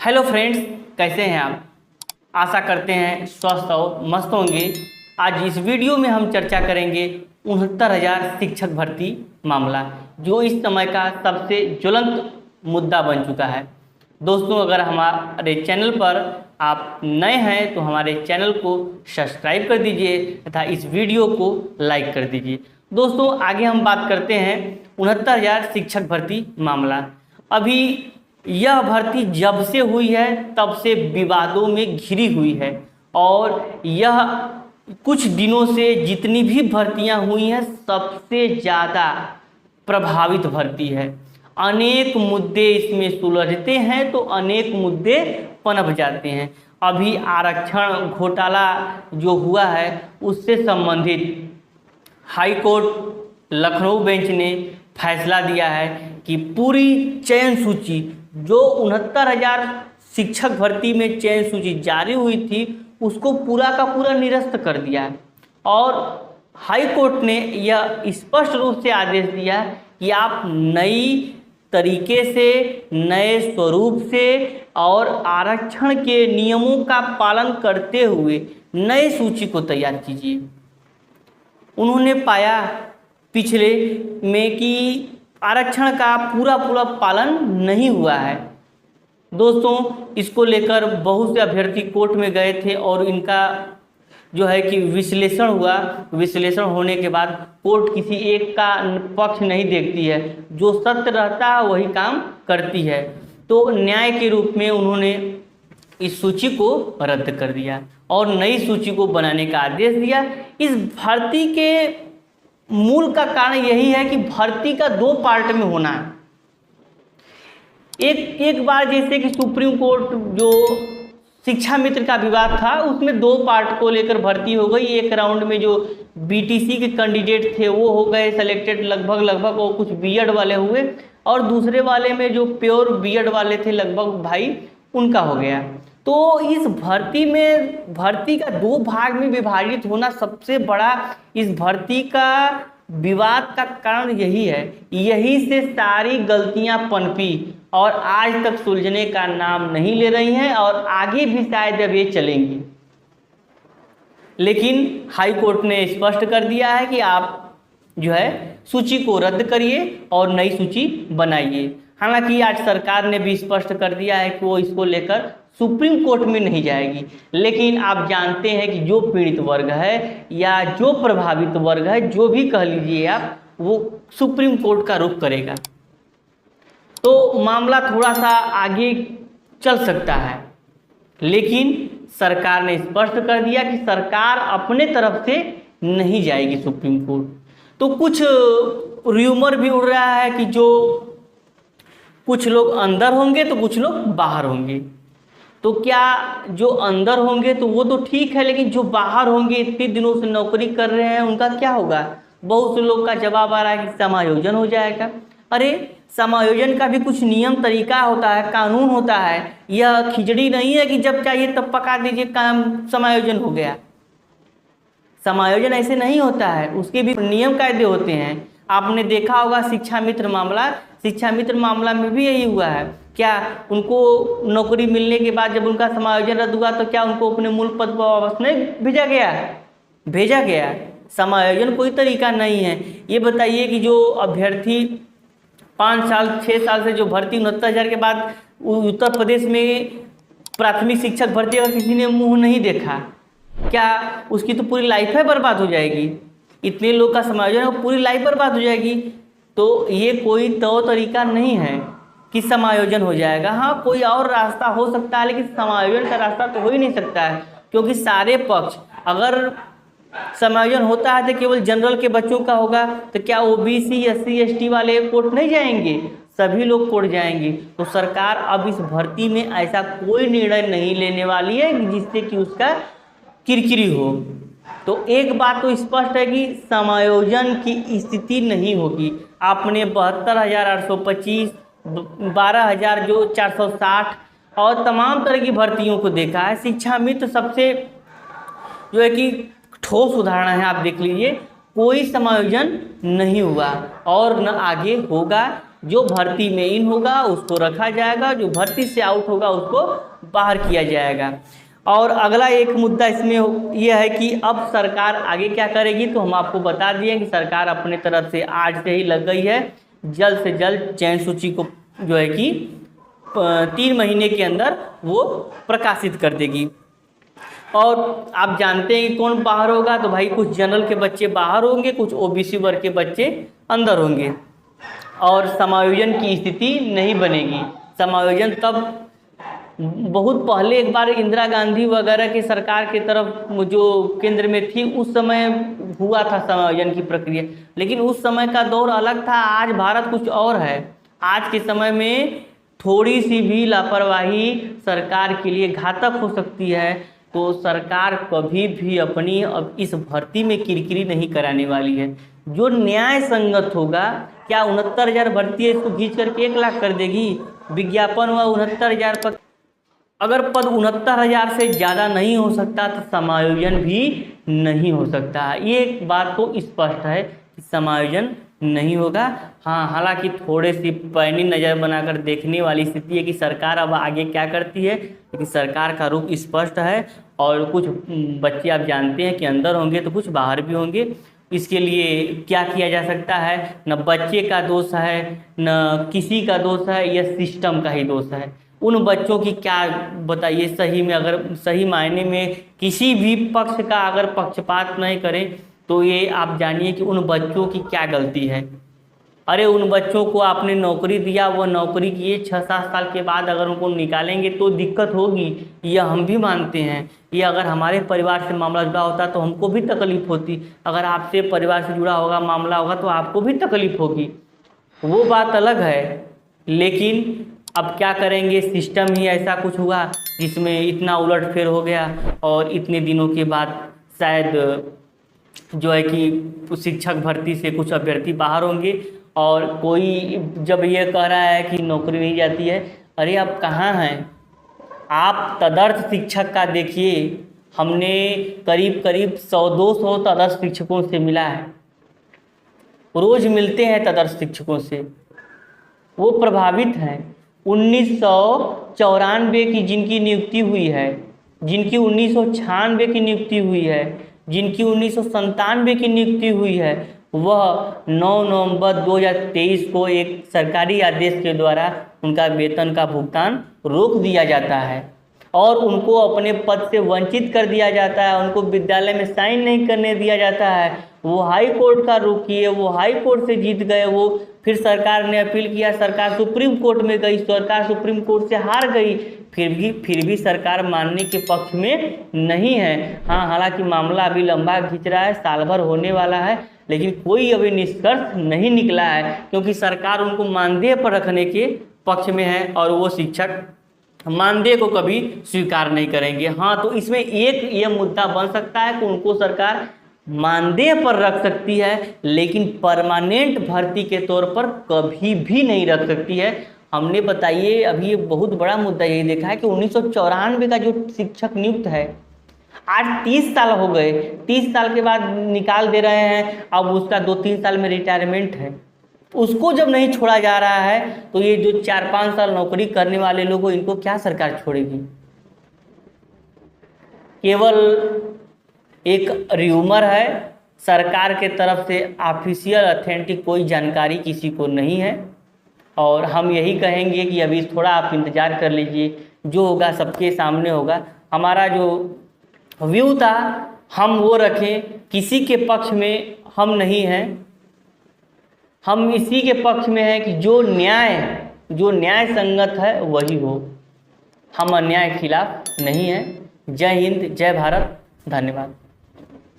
Hello friends, कैसे हैं आप। आशा करते हैं स्वस्थ और मस्त होंगे। आज इस वीडियो में हम चर्चा करेंगे 69,000 शिक्षक भर्ती मामला, जो इस समय का सबसे ज्वलंत मुद्दा बन चुका है। दोस्तों, अगर हमारे चैनल पर आप नए हैं तो हमारे चैनल को सब्सक्राइब कर दीजिए तथा इस वीडियो को लाइक कर दीजिए। दोस्तों, आगे हम बात करते हैं 69,000 शिक्षक भर्ती मामला। अभी यह भर्ती जब से हुई है तब से विवादों में घिरी हुई है और यह कुछ दिनों से जितनी भी भर्तियां हुई हैं सबसे ज़्यादा प्रभावित भर्ती है। अनेक मुद्दे इसमें सुलझते हैं तो अनेक मुद्दे पनप जाते हैं। अभी आरक्षण घोटाला जो हुआ है उससे संबंधित हाई कोर्ट लखनऊ बेंच ने फैसला दिया है कि पूरी चयन सूची जो 69,000 शिक्षक भर्ती में चयन सूची जारी हुई थी उसको पूरा का पूरा निरस्त कर दिया है। और हाई कोर्ट ने यह स्पष्ट रूप से आदेश दिया कि आप नई तरीके से, नए स्वरूप से और आरक्षण के नियमों का पालन करते हुए नई सूची को तैयार कीजिए। उन्होंने पाया पिछले में कि आरक्षण का पूरा पालन नहीं हुआ है। दोस्तों, इसको लेकर बहुत से अभ्यर्थी कोर्ट में गए थे और इनका जो है कि विश्लेषण हुआ। विश्लेषण होने के बाद कोर्ट किसी एक का पक्ष नहीं देखती है, जो सत्य रहता है वही काम करती है। तो न्याय के रूप में उन्होंने इस सूची को रद्द कर दिया और नई सूची को बनाने का आदेश दिया। इस भर्ती के मूल का कारण यही है कि भर्ती का 2 पार्ट में होना है। एक बार जैसे कि सुप्रीम कोर्ट जो शिक्षा मित्र का विवाद था उसमें 2 पार्ट को लेकर भर्ती हो गई। एक राउंड में जो बीटीसी के कैंडिडेट थे वो हो गए सेलेक्टेड लगभग और कुछ बीएड वाले हुए, और दूसरे वाले में जो प्योर बीएड वाले थे लगभग भाई उनका हो गया। तो इस भर्ती का 2 भाग में विभाजित होना सबसे बड़ा इस भर्ती का विवाद का कारण यही है। यही से सारी गलतियां पनपी और आज तक सुलझने का नाम नहीं ले रही हैं और आगे भी शायद अब ये चलेंगी। लेकिन हाई कोर्ट ने स्पष्ट कर दिया है कि आप जो है सूची को रद्द करिए और नई सूची बनाइए। हालांकि आज सरकार ने भी स्पष्ट कर दिया है कि वो इसको लेकर सुप्रीम कोर्ट में नहीं जाएगी। लेकिन आप जानते हैं कि जो पीड़ित वर्ग है या जो प्रभावित वर्ग है, जो भी कह लीजिए आप, वो सुप्रीम कोर्ट का रुख करेगा। तो मामला थोड़ा सा आगे चल सकता है, लेकिन सरकार ने स्पष्ट कर दिया कि सरकार अपने तरफ से नहीं जाएगी सुप्रीम कोर्ट। तो कुछ र्यूमर भी उड़ रहा है कि जो कुछ लोग अंदर होंगे तो कुछ लोग बाहर होंगे। तो क्या जो अंदर होंगे तो वो तो ठीक है, लेकिन जो बाहर होंगे इतने दिनों से नौकरी कर रहे हैं उनका क्या होगा। बहुत से लोग का जवाब आ रहा है कि समायोजन हो जाएगा। अरे, समायोजन का भी कुछ नियम तरीका होता है, कानून होता है। यह खिचड़ी नहीं है कि जब चाहिए तब पका दीजिए काम समायोजन हो गया। समायोजन ऐसे नहीं होता है, उसके भी नियम कायदे होते हैं। आपने देखा होगा शिक्षा मित्र मामला में भी यही हुआ है। क्या उनको नौकरी मिलने के बाद जब उनका समायोजन रद्द हुआ तो क्या उनको अपने मूल पद पर वापस नहीं भेजा गया? समायोजन कोई तरीका नहीं है। ये बताइए कि जो अभ्यर्थी 5 साल 6 साल से जो भर्ती 69,000 के बाद उत्तर प्रदेश में प्राथमिक शिक्षक भर्ती का किसी ने मुंह नहीं देखा, क्या उसकी तो पूरी लाइफ है बर्बाद हो जाएगी? इतने लोग का समायोजन, पूरी लाइफ बर्बाद हो जाएगी। तो ये कोई तौर तरीका नहीं है कि समायोजन हो जाएगा। हाँ, कोई और रास्ता हो सकता है, लेकिन समायोजन का रास्ता तो हो ही नहीं सकता है, क्योंकि सारे पक्ष, अगर समायोजन होता है तो केवल जनरल के बच्चों का होगा तो क्या ओबीसी SC ST वाले कोर्ट नहीं जाएंगे? सभी लोग कोर्ट जाएंगे। तो सरकार अब इस भर्ती में ऐसा कोई निर्णय नहीं लेने वाली है जिससे कि उसका किरकिरी हो। तो एक बात तो स्पष्ट है कि समायोजन की स्थिति नहीं होगी। आपने 72,825, 12,000 जो 460 और तमाम तरह की भर्तियों को देखा है। शिक्षा मित्र सबसे जो है कि ठोस उदाहरण है। आप देख लीजिए, कोई समायोजन नहीं हुआ और न आगे होगा। जो भर्ती में इन होगा उसको रखा जाएगा, जो भर्ती से आउट होगा उसको बाहर किया जाएगा। और अगला एक मुद्दा इसमें यह है कि अब सरकार आगे क्या करेगी, तो हम आपको बता दिए कि सरकार अपने तरफ से आज से ही लग गई है, जल्द से जल्द चयन सूची को जो है कि 3 महीने के अंदर वो प्रकाशित कर देगी। और आप जानते हैं कि कौन बाहर होगा, तो भाई कुछ जनरल के बच्चे बाहर होंगे, कुछ ओबीसी वर्ग के बच्चे अंदर होंगे, और समायोजन की स्थिति नहीं बनेगी। समायोजन तब बहुत पहले एक बार इंदिरा गांधी वगैरह की सरकार की तरफ जो केंद्र में थी उस समय हुआ था समायोजन की प्रक्रिया, लेकिन उस समय का दौर अलग था। आज भारत कुछ और है। आज के समय में थोड़ी सी भी लापरवाही सरकार के लिए घातक हो सकती है, तो सरकार कभी भी अपनी अब इस भर्ती में किरकिरी नहीं कराने वाली है। जो न्याय संगत होगा, क्या 69,000 भर्ती है इसको खींच करके 1 लाख कर देगी? विज्ञापन हुआ 69,000 पर, अगर पद 69,000 से ज़्यादा नहीं हो सकता तो समायोजन भी नहीं हो सकता। ये एक बात तो स्पष्ट है कि समायोजन नहीं होगा। हाँ, हालांकि थोड़े सी पैनी नज़र बनाकर देखने वाली स्थिति है कि सरकार अब आगे क्या करती है, लेकिन सरकार का रुख स्पष्ट है। और कुछ बच्चे आप जानते हैं कि अंदर होंगे तो कुछ बाहर भी होंगे। इसके लिए क्या किया जा सकता है? न बच्चे का दोष है, न किसी का दोष है, यह सिस्टम का ही दोष है। उन बच्चों की क्या बताइए, सही में अगर सही मायने में किसी भी पक्ष का अगर पक्षपात नहीं करें तो ये आप जानिए कि उन बच्चों की क्या गलती है। अरे उन बच्चों को आपने नौकरी दिया, वो नौकरी किए 6-7 साल के बाद अगर उनको निकालेंगे तो दिक्कत होगी, यह हम भी मानते हैं। ये अगर हमारे परिवार से मामला जुड़ा होता तो हमको भी तकलीफ होती, अगर आपसे परिवार से जुड़ा होगा मामला होगा तो आपको भी तकलीफ होगी, वो बात अलग है। लेकिन अब क्या करेंगे, सिस्टम ही ऐसा कुछ हुआ जिसमें इतना उलटफेर हो गया, और इतने दिनों के बाद शायद जो है कि शिक्षक भर्ती से कुछ अभ्यर्थी बाहर होंगे। और कोई जब ये कह रहा है कि नौकरी नहीं जाती है, अरे आप कहाँ हैं? आप तदर्थ शिक्षक का देखिए, हमने करीब 100-200 तदर्थ शिक्षकों से मिला है, रोज़ मिलते हैं तदर्थ शिक्षकों से, वो प्रभावित हैं। 1994 की जिनकी नियुक्ति हुई है, जिनकी 1996 की नियुक्ति हुई है, जिनकी 1997 की नियुक्ति हुई है, वह 9 नवंबर 2023 को एक सरकारी आदेश के द्वारा उनका वेतन का भुगतान रोक दिया जाता है और उनको अपने पद से वंचित कर दिया जाता है। उनको विद्यालय में साइन नहीं करने दिया जाता है। वो हाई कोर्ट का रुख किए, वो हाई कोर्ट से जीत गए, वो फिर सरकार ने अपील किया, सरकार सुप्रीम कोर्ट में गई, सरकार सुप्रीम कोर्ट से हार गई, फिर भी सरकार मानने के पक्ष में नहीं है। हाँ, हालांकि मामला अभी लंबा खींच रहा है, साल भर होने वाला है, लेकिन कोई अभी निष्कर्ष नहीं निकला है, क्योंकि सरकार उनको मानदेय पर रखने के पक्ष में है और वो शिक्षक मानदेय को कभी स्वीकार नहीं करेंगे। हाँ, तो इसमें एक ये मुद्दा बन सकता है कि उनको सरकार मानदेय पर रख सकती है, लेकिन परमानेंट भर्ती के तौर पर कभी भी नहीं रख सकती है। हमने बताइए अभी ये बहुत बड़ा मुद्दा यही देखा है कि 1994 का जो शिक्षक नियुक्त है, आज 30 साल हो गए, 30 साल के बाद निकाल दे रहे हैं, अब उसका 2-3 साल में रिटायरमेंट है, उसको जब नहीं छोड़ा जा रहा है तो ये जो 4-5 साल नौकरी करने वाले लोगों, इनको क्या सरकार छोड़ेगी? केवल एक र्यूमर है, सरकार के तरफ से ऑफिशियल ऑथेंटिक कोई जानकारी किसी को नहीं है, और हम यही कहेंगे कि अभी थोड़ा आप इंतज़ार कर लीजिए, जो होगा सबके सामने होगा। हमारा जो व्यू था हम वो रखें, किसी के पक्ष में हम नहीं हैं, हम इसी के पक्ष में हैं कि जो न्याय संगत है वही हो, हम अन्याय के खिलाफ नहीं हैं। जय हिंद, जय भारत, धन्यवाद।